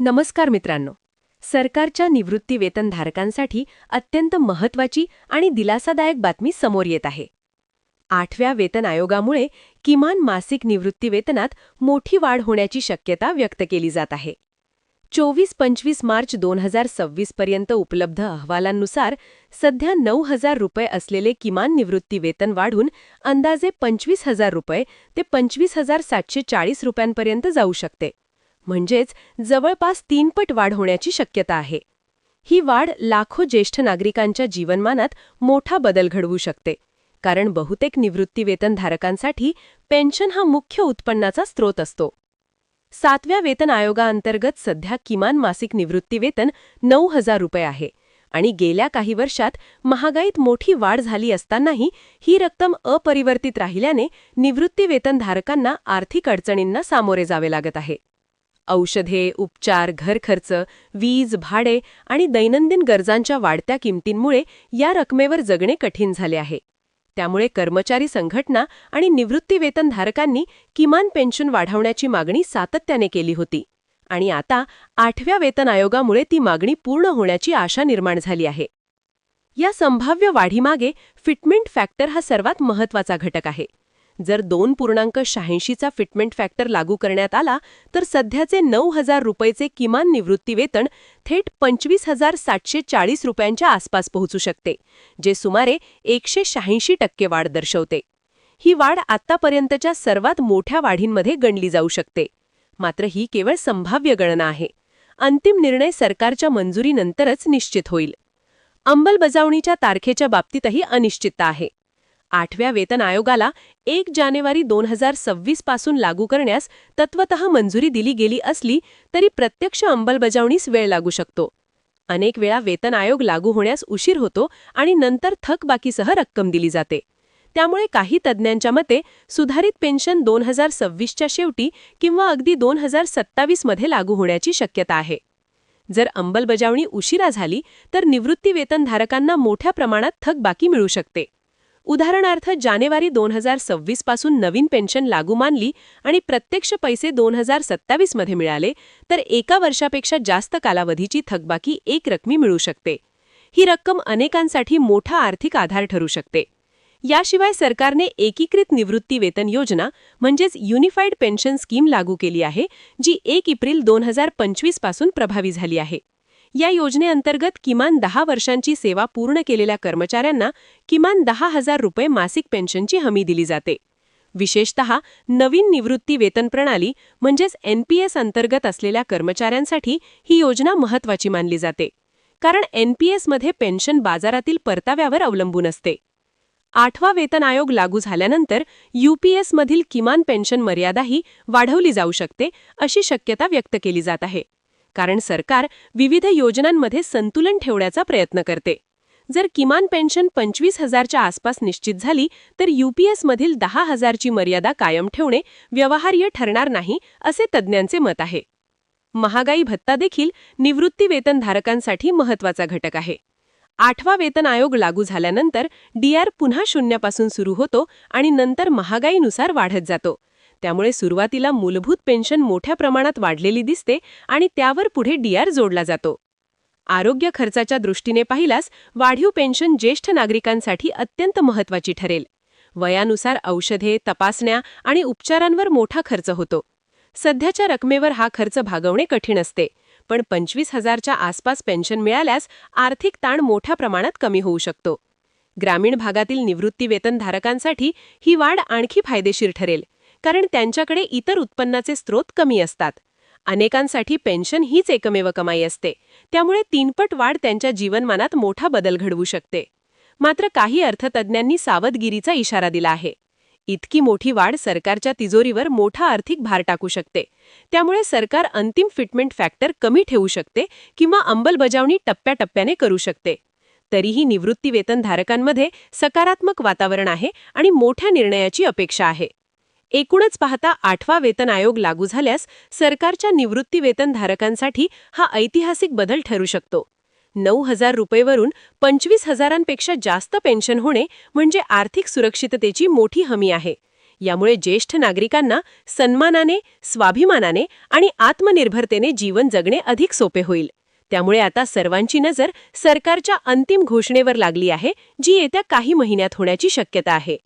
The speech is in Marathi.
नमस्कार मित्रांनो. सरकारच्या निवृत्ती वेतनधारकांसाठी अत्यंत महत्त्वाची आणि दिलासादायक बातमी समोर येत आहे. 8व्या वेतन आयोगामुळे किमान मासिक निवृत्ती वेतनात मोठी वाढ होण्याची शक्यता व्यक्त केली जात आहे. 24-25 मार्च 2026 पर्यंत उपलब्ध अहवालांनुसार सध्या 9,000 रुपये असलेले किमान निवृत्ती वेतन वाढून अंदाजे 25,000 रुपये ते 25,740 रुपयांपर्यंत जाऊ शकते. म्हणजेच जवळपास 3 पट वाढ होण्याची शक्यता आहे. ही वाढ लाखो ज्येष्ठ नागरिकांच्या जीवनमानात मोठा बदल घडवू शकते, कारण बहुतेक निवृत्ती वेतनधारकांसाठी पेन्शन हा मुख्य उत्पन्नाचा स्रोत असतो. 7व्या वेतन आयोगाअंतर्गत सध्या किमान मासिक निवृत्ती वेतन 9,000 रुपये आहे आणि गेल्या काही वर्षात महागाईत मोठी वाढ झाली असतानाही ही रक्कम अपरिवर्तित राहिल्याने निवृत्ती वेतनधारकांना आर्थिक अडचणींना सामोरे जावे लागत आहे. औषधे, उपचार, घरखर्च, वीज, भाडे आणि दैनंदिन गरजांच्या वाढत्या किमतींमुळे या रकमेवर जगणे कठीण झाले आहे. त्यामुळे कर्मचारी संघटना आणि निवृत्ती वेतनधारकांनी किमान पेन्शन वाढवण्याची मागणी सातत्याने केली होती आणि आता 8व्या वेतन आयोगामुळे ती मागणी पूर्ण होण्याची आशा निर्माण झाली आहे. या संभाव्य वाढीमागे फिटमेंट फॅक्टर हा सर्वात महत्त्वाचा घटक आहे. जर 2.86चा फिटमेंट फॅक्टर लागू करण्यात आला तर सध्याचे 9,000 रुपयेचे किमान निवृत्ती वेतन थेट 25,740 रुपयांच्या आसपास पोहोचू शकते, जे सुमारे 186% वाढ दर्शवते. ही वाढ आतापर्यंतच्या सर्वात मोठ्या वाढींमध्ये गणली जाऊ शकते. मात्र ही केवळ संभाव्य गणना आहे. अंतिम निर्णय सरकारच्या मंजुरीनंतरच निश्चित होईल. अंमलबजावणीच्या तारखेच्या बाबतीतही अनिश्चितता आहे. 8व्या वेतन आयोगाला 1 जानेवारी 2026 पासून लागू करण्यास तत्वतः मंजुरी दिली गेली असली तरी प्रत्यक्ष अंमलबजावणीस वेळ लागू शकतो. अनेक वेळा वेतन आयोग लागू होण्यास उशीर होतो आणि नंतर थकबाकीसह रक्कम दिली जाते. त्यामुळे काही तज्ज्ञांच्या मते सुधारित पेन्शन 2026च्या शेवटी किंवा अगदी 2027 मध्ये लागू होण्याची शक्यता आहे. जर अंमलबजावणी उशिरा झाली तर निवृत्ती वेतनधारकांना मोठ्या प्रमाणात थकबाकी मिळू शकते. उदाहरणार्थ, जानेवारी 2026 पासून नवीन पेन्शन लागू मानली आणि प्रत्यक्ष पैसे 2027 मध्ये मिळाले तर 1 वर्षापेक्षा जास्त कालावधीची थकबाकी एकरकमी मिळू शकते. ही रक्कम अनेकांसाठी मोठा आर्थिक आधार ठरू शकते. याशिवाय सरकारने एकीकृत निवृत्ती वेतन योजना म्हणजेच युनिफाईड पेन्शन स्कीम लागू केली आहे, जी 1 एप्रिल 2025 पासून प्रभावी झाली आहे. या योजनेअंतर्गत किमान 10 वर्षांची सेवा पूर्ण केलेल्या कर्मचाऱ्यांना किमान 10,000 रुपये मासिक पेन्शनची हमी दिली जाते. विशेषतः नवीन निवृत्ती वेतन प्रणाली म्हणजेच NPS अंतर्गत असलेल्या कर्मचाऱ्यांसाठी ही योजना महत्त्वाची मानली जाते, कारण NPS मध्ये पेन्शन बाजारातील परताव्यावर अवलंबून असते. 8वा वेतन आयोग लागू झाल्यानंतर UPS मधील किमान पेन्शन मर्यादाही वाढवली जाऊ शकते अशी शक्यता व्यक्त केली जात आहे, कारण सरकार विविध योजनांमध्ये संतुलन ठेवण्याचा प्रयत्न करते. जर किमान पेन्शन 25,000च्या आसपास निश्चित झाली तर UPS मधील 10,000ची मर्यादा कायम ठेवणे व्यवहार्य ठरणार नाही असे तज्ज्ञांचे मत आहे. महागाई भत्ता देखील निवृत्ती वेतनधारकांसाठी महत्त्वाचा घटक आहे. 8वा वेतन आयोग लागू झाल्यानंतर DR पुन्हा शून्यापासून सुरू होतो आणि नंतर महागाईनुसार वाढत जातो. त्यामुळे सुरुवातीला मूलभूत पेन्शन मोठ्या प्रमाणात वाढलेली दिसते आणि त्यावर पुढे DR जोडला जातो. आरोग्य खर्चाच्या दृष्टीने पाहिल्यास वाढीव पेन्शन ज्येष्ठ नागरिकांसाठी अत्यंत महत्त्वाची ठरेल. वयानुसार औषधे, तपासण्या आणि उपचारांवर मोठा खर्च होतो. सध्याच्या रकमेवर हा खर्च भागवणे कठीण असते, पण 25,000च्या आसपास पेन्शन मिळाल्यास आर्थिक ताण मोठ्या प्रमाणात कमी होऊ शकतो. ग्रामीण भागातील निवृत्ती वेतनधारकांसाठी ही वाढ आणखी फायदेशीर ठरेल, कारण त्यांच्याकडे इतर उत्पन्नाचे स्रोत कमी असतात. अनेकांसाठी पेन्शन हीच एकमेव कमाई असते, त्यामुळे 3 पट वाढ त्यांच्या जीवनमानात मोठा बदल घडवू शकते. मात्र काही अर्थतज्ज्ञांनी सावधगिरीचा इशारा दिला आहे. इतकी मोठी वाढ सरकारच्या तिजोरीवर मोठा आर्थिक भार टाकू शकते. त्यामुळे सरकार अंतिम फिटमेंट फॅक्टर कमी ठेवू शकते किंवा अंमलबजावणी टप्प्याटप्प्याने करू शकते. तरीही निवृत्ती वेतनधारकांमध्ये सकारात्मक वातावरण आहे आणि मोठ्या निर्णयाची अपेक्षा आहे. एकूणच पाहता 8वा वेतन आयोग लागू झाल्यास सरकारच्या निवृत्ती वेतनधारकांसाठी हा ऐतिहासिक बदल ठरू शकतो. 9,000 रुपयेवरून 25,000पेक्षा जास्त पेन्शन होणे म्हणजे आर्थिक सुरक्षिततेची मोठी हमी आहे. यामुळे ज्येष्ठ नागरिकांना सन्मानाने, स्वाभिमानाने आणि आत्मनिर्भरतेने जीवन जगणे अधिक सोपे होईल. त्यामुळे आता सर्वांची नजर सरकारच्या अंतिम घोषणेवर लागली आहे, जी येत्या काही महिन्यात होण्याची शक्यता आहे.